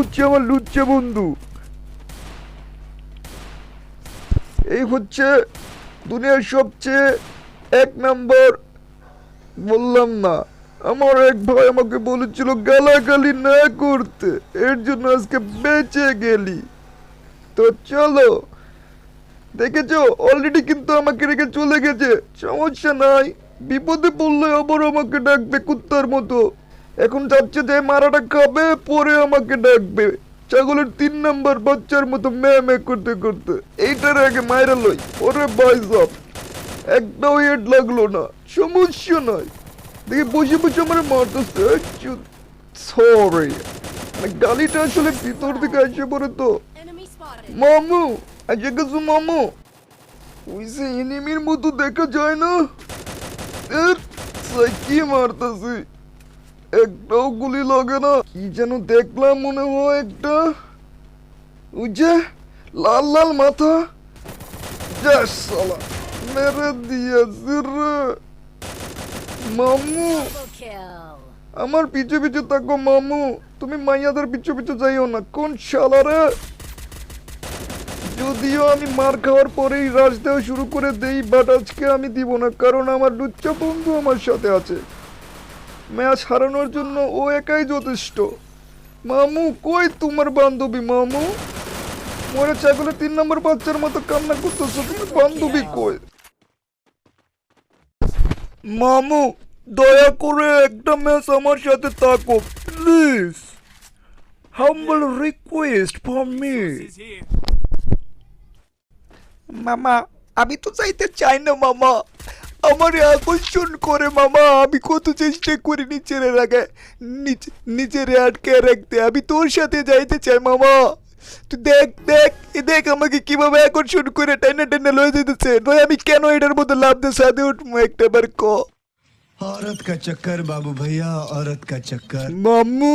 হচ্ছে আমার লুচ্চা বন্ধু। এই হচ্ছে দুনিয়ার সবচেয়ে এক নাম্বার। বললাম না, আমার এক ভাই আমাকে বলেছিল গালাগালি না করতে, এর জন্য আজকে বেঁচে গেলি। তো চলো, দেখেছো অলরেডি কিন্তু আমাকে রেখে চলে গেছে। সমস্যা নাই, বিপদে পড়লে আবার আমাকে ডাকবে কুত্তার মতো। এখন যাচ্ছে যে মারাটা খাবে, পরে আমাকে ডাকবে ছাগলের 3 নাম্বার বাচ্চার মতো ম্যামে করতে করতে। এইটার আগে মাইরা লই। ওরে ভাইসাব, একটাও হেড লাগলো না, সমস্যা নাই। দেখি বসে বসে আমার মারতেছে। সরি, গালিটা আসলে ভিতর থেকে আসে পড়ে তো। মামু আজকে গেছো মামু, ওই যে এনিমির মতো দেখা যায় না, কি মারতেছি, একটাও গুলি লাগে না। কি যেন দেখলাম মনে হয় একটা, ওই যে লাল লাল মাথা, জাস শালা মেরে দিয়েছে রে। মামু আমার পিছু পিছু থাকো মামু, তুমি মাইয়াদের পিছু পিছু যাইও না। কোন শালা রে? যদিও আমি মার খাওয়ার পরেই রাশ দেওয়া শুরু করে দেই, বাট আজকে আমি দিব না, কারণ আমার লুচ্চা বন্ধু আমার সাথে আছে। ম্যাচ হারানোর জন্য ও একাই যথেষ্ট। মামু কই তোমার বান্ধবী? মামু মরে ছাগলের 3 নাম্বার বাচ্চার মতো কান্না করতেছো, তোমার বান্ধবী কই? মামু দয়া করে একটা ম্যাচ আমার সাথে থাকো please, humble request for me. মামা আমি তো চাইতে চাই না মামা, আমার আকর্ষণ করে মামা। আমি কত চেষ্টা করি নিজের আটকে রাখতে, আমি তোর সাথে যাইতে চাই মামা। তুই দেখ দেখ দেখ আমাকে কিভাবে আকর্ষণ করে টেনে টেনে লয়ে যেতেছে। নয় আমি কেন এটার মধ্যে লাভ দিয়ে সাথে উঠবো একটা বার ক। औरत का चक्कर बाबू भैया, औरत का चक्कर। মামু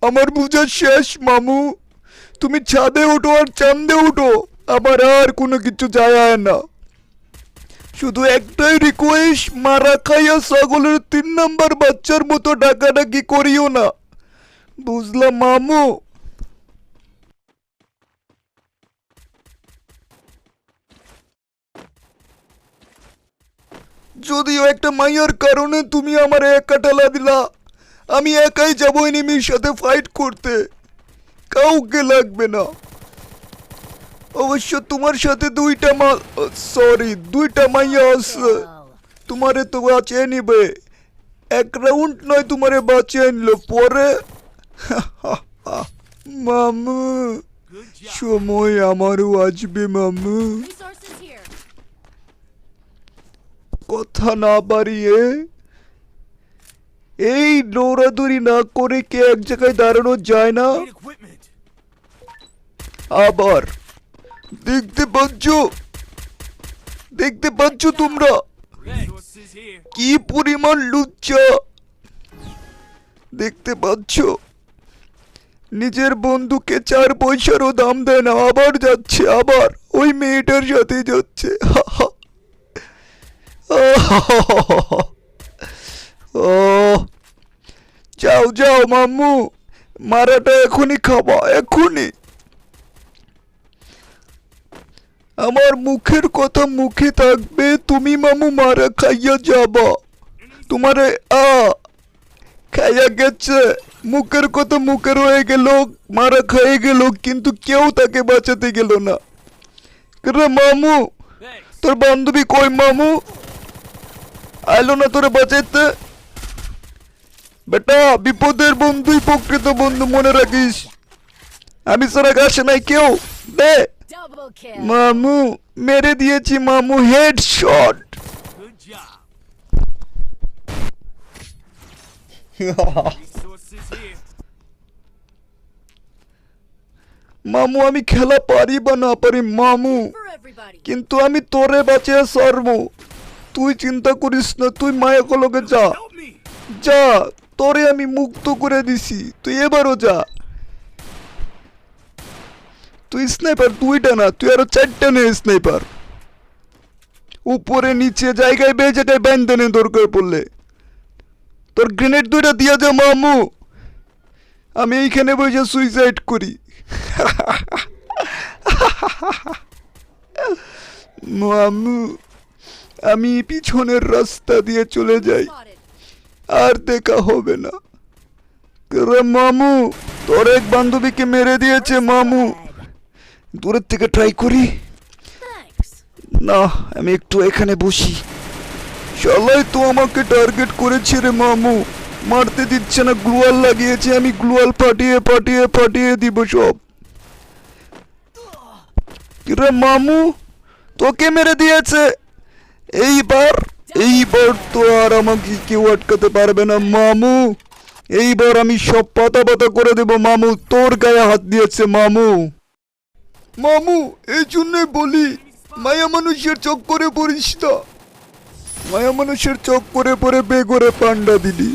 আমার বুঝা শেষ মামু, তুমি ছাদে উঠো আর চাঁদে উঠো, আমার আর কোনো কিছু যায় না। শুধু একটাই রিকোয়েস্ট, মারা খাইয়া ছাগলের 3 নাম্বার বাচ্চার মতো ডাকাডাকি করিও না, বুঝলাম মামু? যদিও একটা মাইয়ার কারণে তুমি আমার একা ঠেলা দিলা, আমি একাই যাবো এনিমির সাথে ফাইট করতে, কাউকে লাগবে না। অবশ্য তোমার সাথে দুইটা মাইয়া আছে, তোমারে তো বাঁচিয়ে নিবে। এক রাউন্ড নয় তোমারে বাঁচিয়ে নিল পরে। মামু সময় আমারও আসবে মামু। কথা না বাড়িয়ে এই দৌড়াদৌড়ি না করে কে এক জায়গায় দাঁড়ানো যায় না? আবার দেখতে পাচ্ছ তোমরা কি পরিমাণ লুচ্চা? দেখতে পাচ্ছ নিজের বন্ধুকে 4 পয়সারও দাম দেয় না, আবার যাচ্ছে, আবার ওই মেয়েটার সাথে যাচ্ছে। ও যাও যাও মাম্মু, মারাটা এখনই খাবা, এখনই। আমার মুখের কথা মুখে থাকবে, তুমি মামু মারা খাইয়া যাবা। তোমারে খাইয়া গেছে, মুখের কথা মুখের হয়ে গেল, মারা খাইয়ে গেল, কিন্তু কেউ তাকে বাঁচাতে গেল না। মামু তোর বান্ধবী কই? মামু আইলো না তোরে বাঁচাইতে? বেটা বিপদের বন্ধুই প্রকৃত বন্ধু, মনে রাখিস। আমি ছাড়া আসে নাই কেউ। দে মামু, মেরে দিয়েছি মামু, হেডশট। মামু আমি খেলা পারি বা না পারি মামু, কিন্তু আমি তোরে বাঁচিয়ে সারবো, তুই চিন্তা করিস না। তুই মায়া কলকে যা যা, তোরে আমি মুক্ত করে দিছি, তুই এবারও যা। তুই স্নাইপার 2টা না, তুই আরো 4টা নে স্নাইপার, উপরে নিচে জায়গায় বে জায়গায় বান্ধনে দরকার পড়লে। তোর গ্রেনেড 2টা দিয়া যা মামু, আমি এইখানে বসে সুইসাইড করি। মামু, আমি পিছনের রাস্তা দিয়ে চলে যাই, আর দেখা হবে না। রে মামু, তোর এক বান্ধবীকে মেরে দিয়েছে মামু। দূরের থেকে ট্রাই করি। না, আমি একটু এখানে বসি। শালাই তো আমাকে টার্গেট করেছে রে মামু, মারতে দিচ্ছে না। গ্লুয়াল লাগিয়েছে, আমি গ্লুয়াল ফাটিয়ে ফাটিয়ে ফাটিয়ে দিব সব। রে মামু, তোকে মেরে দিয়েছে। এইবার তো আর আমাকে কেউ আটকাতে পারবে না মামু। এইবার আমি সব পাতা পাতা করে দেব মামু। তোর গায়ে হাত দিয়েছে মামু। মামু, এই জন্যই বলি মায়া মানুষের চক্করে পড়িস না। মায়া মানুষের চক্করে পড়ে বেঘরে পান্ডা দিলি।